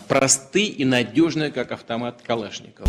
просты и надежны, как автомат Калашников.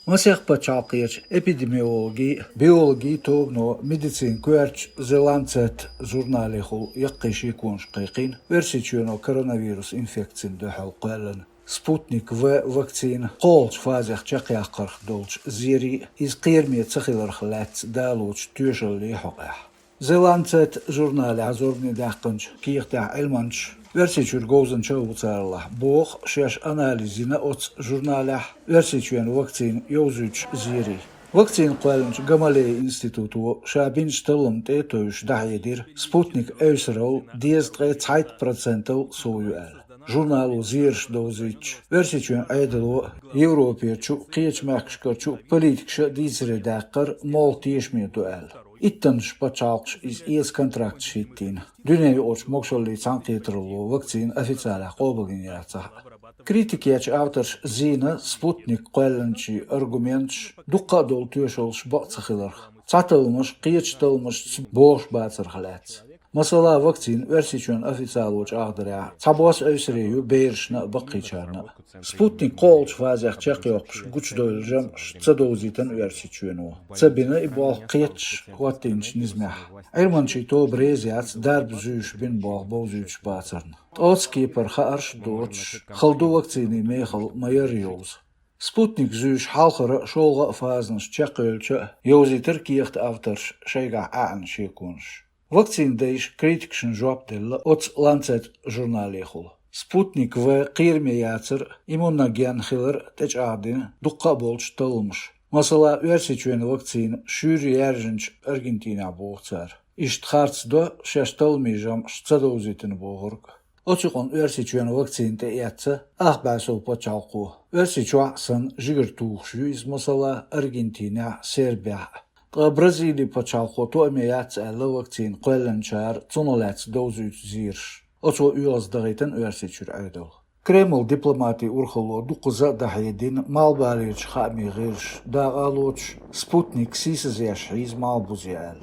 Masih paçalqiyach epidemiologi, biologi togno medicin kuerch The Lancet jurnalihul yaqishi kunshqiqin versichuno koronavirus infeksin dahal qalan Sputnik V vakcin qolch fazih chaqyaqar dolch ziri iz qirmiyat sakhilar khlats daluch tushali haqah The Lancet jurnali azorni daqanch qiyqta ilmanch versichur gozan çavuçarla boğ şaş analizine ot jurnalah versichuen vakcin yozuç ziri vakcin qalınç Gamaleya institutu şabinç tılım tetoyuş dahidir Sputnik ösrol 10% soyuel jurnalu zirş doziç versichuen aydalo Avropa çu qiyeçmakşka çu politikşa dizre daqar moltiyeshmetuel İttanış paçalqış iz ies kontrakt şittin. Dünyayı orç mokşolli sanqiyatırlı vakcin oficiala qobagin yaratsa. Kritikiyaç avtarş zina Sputnik qallançı argumentç duqqa dol tüyşolş baqsaxilar. Çatılmış, qiyeçtılmış boş batsırxalats. Masala vakcin versichuen oficialoç ağdıra. Çabos ösreyu beyrişna baqiçarna. Sputnik qolç fazih çaqyoqş güç doyulcam ştsadozitan versichueno. Tsabina ibal qiyeç watinç nizmah. Ermançı to breziats darb züş bin bal bozüç batsarna. Otski per xarş doç xaldu vakcini mexal mayaryols. Sputnik züş halqara şolga fazınç çaqölçe yozitir kiyext avtarş şeyga aan şekunş. Vakcin deyş kritikşin jobdella ot Lancet jurnalihul. Sputnik V qirmiyatır immunogen xilır teçadin duqqa bolç tılmış. Masala versichuen vakcin şüri yerjinç Argentina boğçar. İştxarts do şaştılmayacağım ştsadozitin boğurg. Oçuqon versichuen vakcin te yatsa ahbasol paçalqu. Versichua san jigir tuğşu iz masala Argentina, Serbiya. Brazili paçalqu to ameyats alla vakcin qallançar tsunolats dozüç zirş. Oço üyaz dağıtan versichur aydol. Kreml diplomati urxalo duqza dahidin malbaliç xami giriş dağaloç Sputnik sisiz yaşiz malbuzyal.